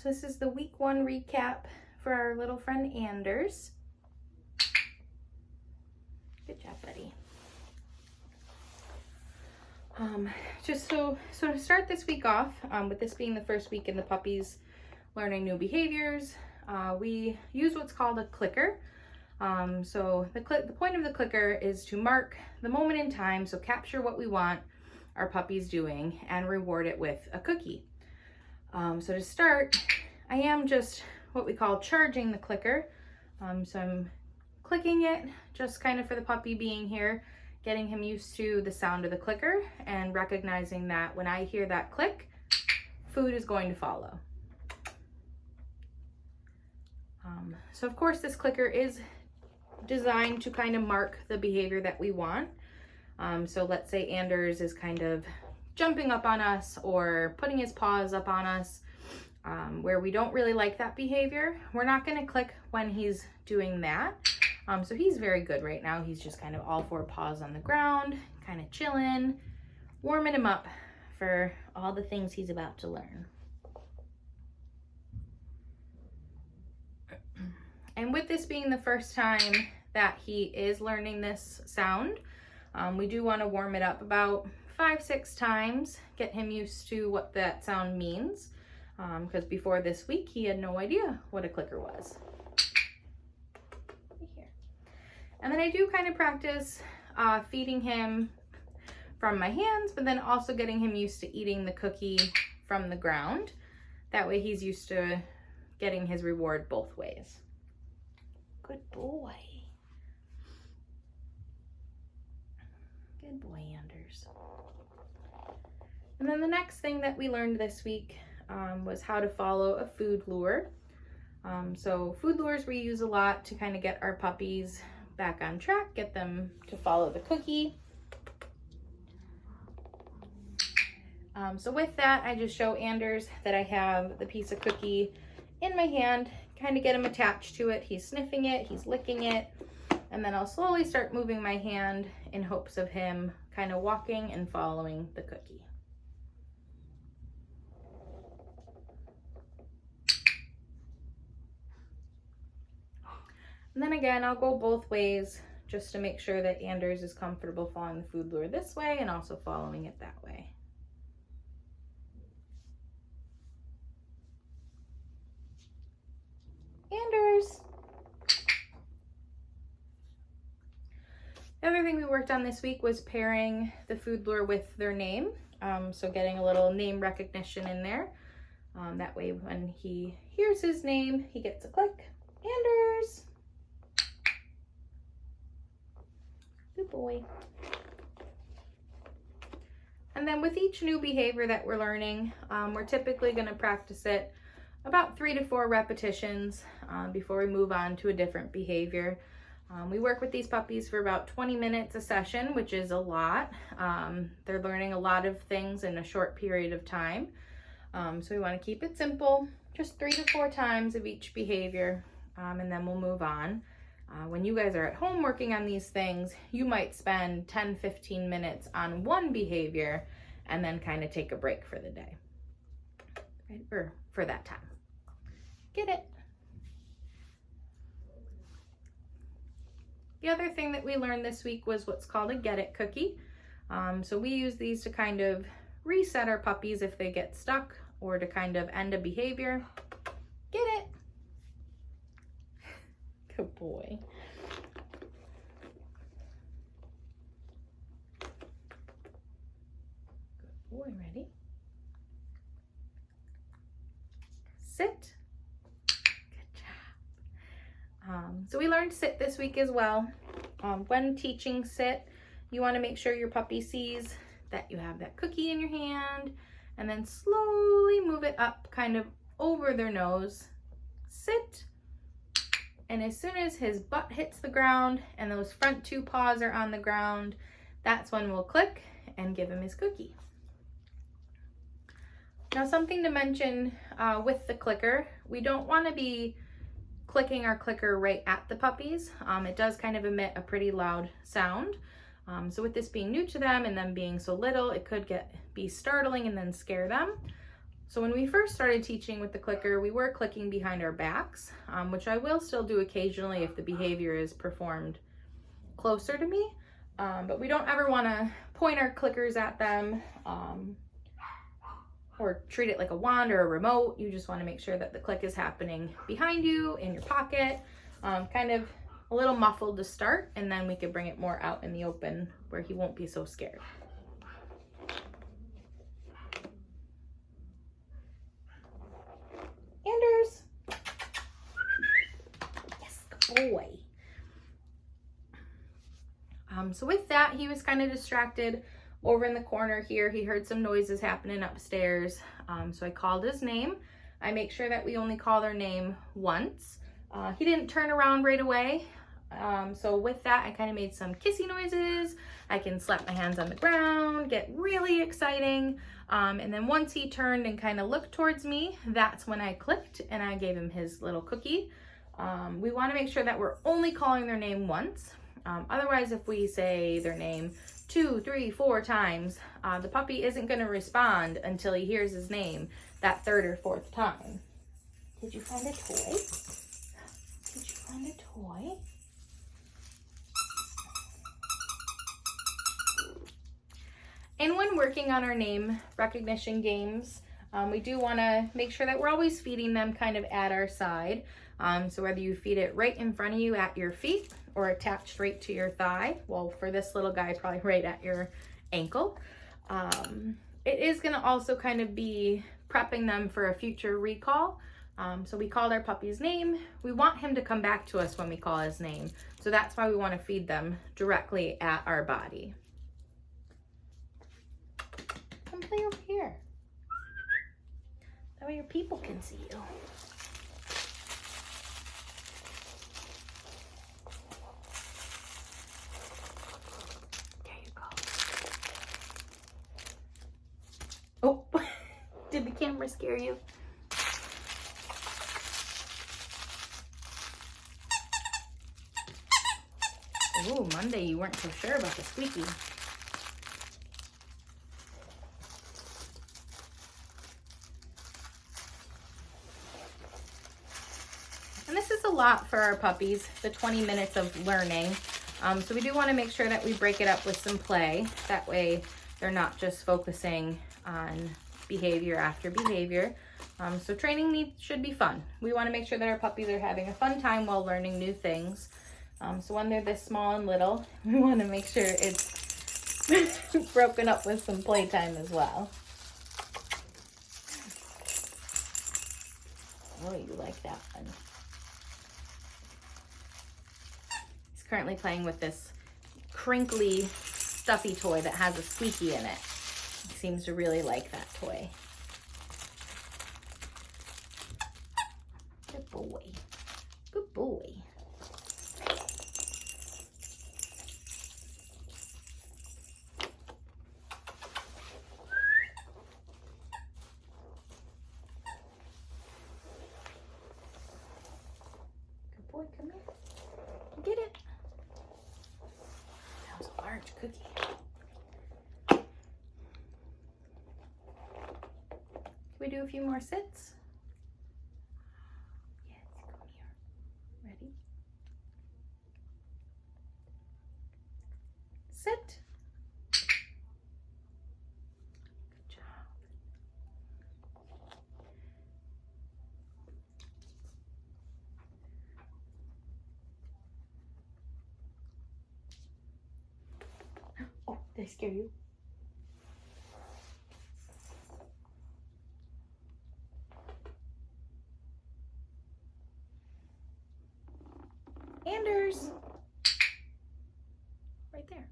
So this is the week 1 recap for our little friend Anders. Good job, buddy. Just so to start this week off, with this being the first week in the puppies learning new behaviors, we use what's called a clicker. So the point of the clicker is to mark the moment in time, so capture what we want our puppies doing and reward it with a cookie. So to start, I am just what we call charging the clicker. So I'm clicking it just kind of for the puppy being here, getting him used to the sound of the clicker and recognizing that when I hear that click, food is going to follow. So of course this clicker is designed to kind of mark the behavior that we want. So let's say Anders is kind of jumping up on us or putting his paws up on us, where we don't really like that behavior. We're not going to click when he's doing that. So he's very good right now. He's just kind of all 4 paws on the ground, kind of chilling, warming him up for all the things he's about to learn. And with this being the first time that he is learning this sound, we do want to warm it up about 5-6 times, get him used to what that sound means, because before this week he had no idea what a clicker was. Right here. And then I do kind of practice feeding him from my hands, but then also getting him used to eating the cookie from the ground. That way he's used to getting his reward both ways. Good boy. Good boy, Anders. And then the next thing that we learned this week was how to follow a food lure. So food lures we use a lot to kind of get our puppies back on track, get them to follow the cookie. So with that, I just show Anders that I have the piece of cookie in my hand, kind of get him attached to it. He's sniffing it, he's licking it, and then I'll slowly start moving my hand in hopes of him kind of walking and following the cookie. And then again, I'll go both ways just to make sure that Anders is comfortable following the food lure this way and also following it that way. Anders! The other thing we worked on this week was pairing the food lure with their name. So getting a little name recognition in there. That way when he hears his name, he gets a click. Anders! Good boy. And then with each new behavior that we're learning, we're typically going to practice it about 3 to 4 repetitions before we move on to a different behavior. We work with these puppies for about 20 minutes a session, which is a lot. They're learning a lot of things in a short period of time. So we want to keep it simple, just 3 to 4 times of each behavior, and then we'll move on. When you guys are at home working on these things, you might spend 10-15 minutes on one behavior and then kind of take a break for the day, right? Or for that time. Get it? The other thing that we learned this week was what's called a get it cookie. So we use these to kind of reset our puppies if they get stuck or to kind of end a behavior. Get it? Good boy. Good boy, ready? Sit. Good job. So we learned sit this week as well. When teaching sit, you want to make sure your puppy sees that you have that cookie in your hand and then slowly move it up kind of over their nose. Sit. And as soon as his butt hits the ground and those front 2 paws are on the ground, that's when we'll click and give him his cookie. Now something to mention with the clicker, we don't want to be clicking our clicker right at the puppies. It does kind of emit a pretty loud sound. So with this being new to them and them being so little, it could be startling and then scare them. So when we first started teaching with the clicker, we were clicking behind our backs, which I will still do occasionally if the behavior is performed closer to me. But we don't ever want to point our clickers at them or treat it like a wand or a remote. You just want to make sure that the click is happening behind you, in your pocket, kind of a little muffled to start, and then we could bring it more out in the open where he won't be so scared. Anders. Yes, good boy. So with that, he was kind of distracted over in the corner here. He heard some noises happening upstairs. So I called his name. I make sure that we only call their name once. He didn't turn around right away. So with that, I kind of made some kissy noises. I can slap my hands on the ground, get really exciting. And then once he turned and kind of looked towards me, that's when I clicked and I gave him his little cookie. We want to make sure that we're only calling their name once. Otherwise, if we say their name 2, 3, 4 times, the puppy isn't going to respond until he hears his name that 3rd or 4th time. Did you find a toy? Did you find a toy? And when working on our name recognition games, we do want to make sure that we're always feeding them kind of at our side. So whether you feed it right in front of you at your feet or attached right to your thigh, well, for this little guy, probably right at your ankle. It is going to also kind of be prepping them for a future recall. So we called our puppy's name. We want him to come back to us when we call his name. So that's why we want to feed them directly at our body. Come play over here. That way your people can see you. There you go. Oh, did the camera scare you? Oh, Monday you weren't so sure about the squeaky. And this is a lot for our puppies, the 20 minutes of learning. So we do want to make sure that we break it up with some play. That way they're not just focusing on behavior after behavior. So training should be fun. We want to make sure that our puppies are having a fun time while learning new things. So when they're this small and little, we want to make sure it's broken up with some playtime as well. Oh, you like that one. He's currently playing with this crinkly, stuffy toy that has a squeaky in it. He seems to really like that toy. Good boy. Good boy. Good boy, come here. Get it. That was a large cookie. Can we do a few more sits? Yes, come here. Ready? Sit. Good job. Oh, did I scare you? Anders. Right there.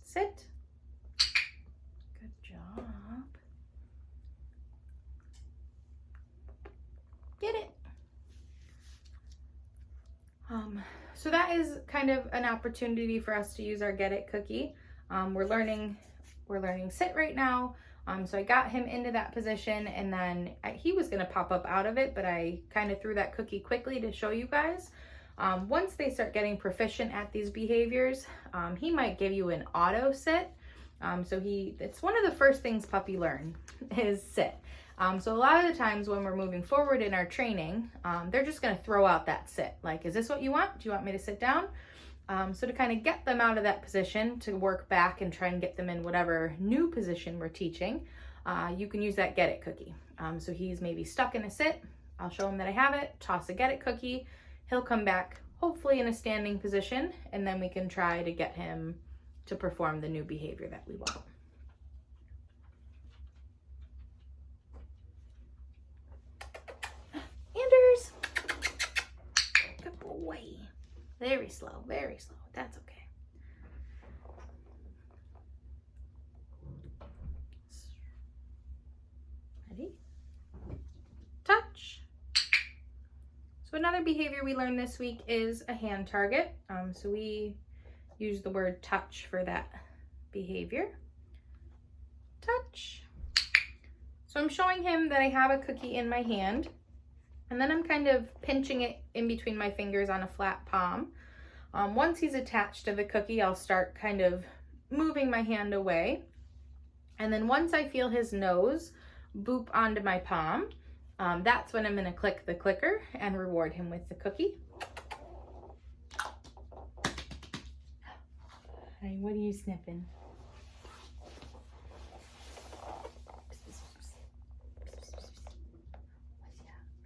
Sit. Good job. Get it. So that is kind of an opportunity for us to use our Get It cookie. We're learning sit right now. So I got him into that position, and then he was gonna pop up out of it, but I kind of threw that cookie quickly to show you guys. Once they start getting proficient at these behaviors, he might give you an auto sit. It's one of the first things puppy learn is sit. So a lot of the times when we're moving forward in our training, they're just gonna throw out that sit. Like, is this what you want? Do you want me to sit down? So to kind of get them out of that position, to work back and try and get them in whatever new position we're teaching, you can use that get it cookie. So he's maybe stuck in a sit. I'll show him that I have it, toss a get it cookie. He'll come back, hopefully in a standing position, and then we can try to get him to perform the new behavior that we want. Anders! Good boy. Very slow, that's okay. Ready? Touch. So another behavior we learned this week is a hand target. So we use the word touch for that behavior. Touch. So I'm showing him that I have a cookie in my hand, and then I'm kind of pinching it in between my fingers on a flat palm. Once he's attached to the cookie, I'll start kind of moving my hand away. And then once I feel his nose boop onto my palm, that's when I'm gonna click the clicker and reward him with the cookie. Hi, what are you sniffing?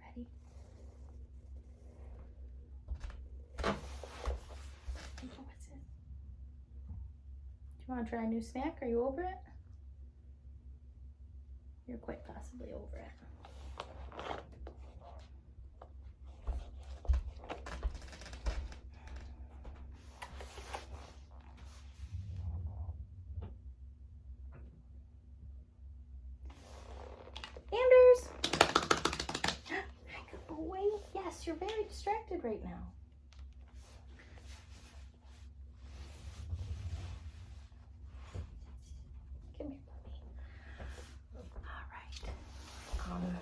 Ready? What's it? Do you want to try a new snack? Are you over it? You're quite possibly over it. Anders! Good boy. Yes, you're very distracted right now. Come here, puppy. All right.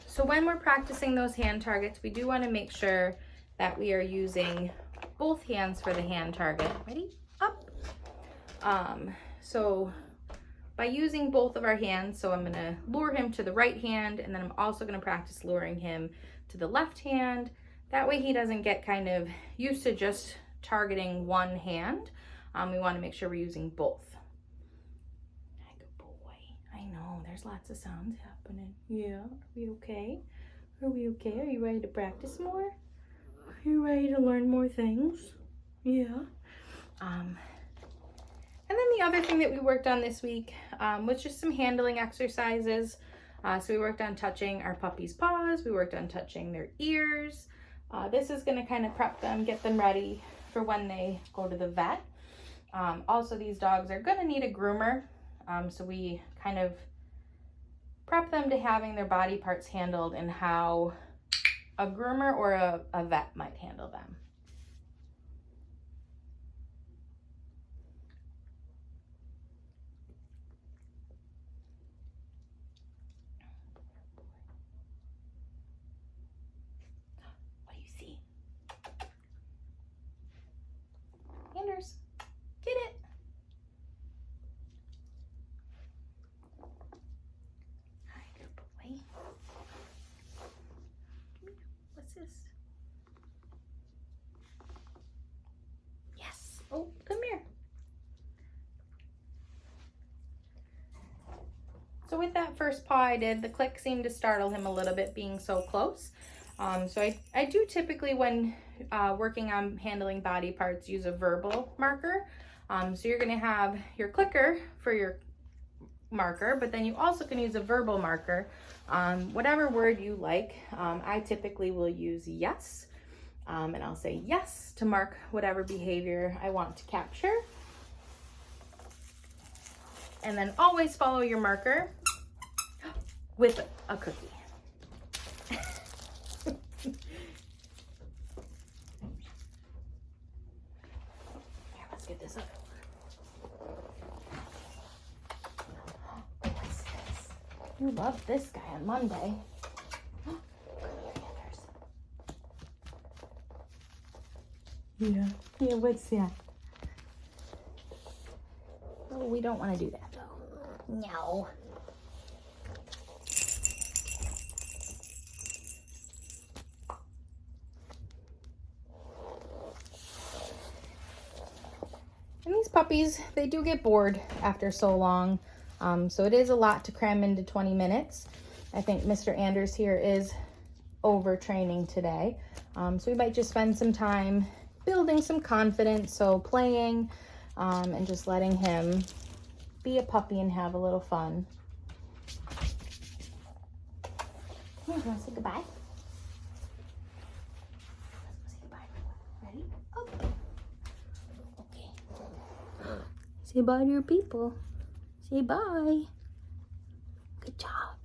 So when we're practicing those hand targets, we do want to make sure that we are using both hands for the hand target. Ready? Up. So by using both of our hands, so I'm gonna lure him to the right hand, and then I'm also gonna practice luring him to the left hand. That way he doesn't get kind of used to just targeting one hand. We wanna make sure we're using both. Good boy. I know, there's lots of sounds happening. Yeah, are we okay? Are we okay? Are you ready to practice more? Are you ready to learn more things? Yeah. And then the other thing that we worked on this week was just some handling exercises. So we worked on touching our puppy's paws. We worked on touching their ears. This is going to kind of prep them, get them ready for when they go to the vet. Also, these dogs are going to need a groomer. So we kind of prep them to having their body parts handled and how a groomer or a vet might handle them. Anders, get it. Hi, good boy. What's this? Yes. Oh, come here. So with that first paw I did, the click seemed to startle him a little bit being so close. So I do typically, when working on handling body parts, use a verbal marker. So you're going to have your clicker for your marker, but then you also can use a verbal marker, whatever word you like. I typically will use yes, and I'll say yes to mark whatever behavior I want to capture. And then always follow your marker with a cookie. Get this up. What's this? We love this guy on Monday. Yeah. Yeah, what's that? Oh, we don't want to do that though. No. And these puppies, they do get bored after so long. So it is a lot to cram into 20 minutes. I think Mr. Anders here is overtraining today. So we might just spend some time building some confidence. So playing and just letting him be a puppy and have a little fun. You want to say goodbye? Let's say goodbye. Ready? Up. Okay. Say bye to your people. Say bye. Good job.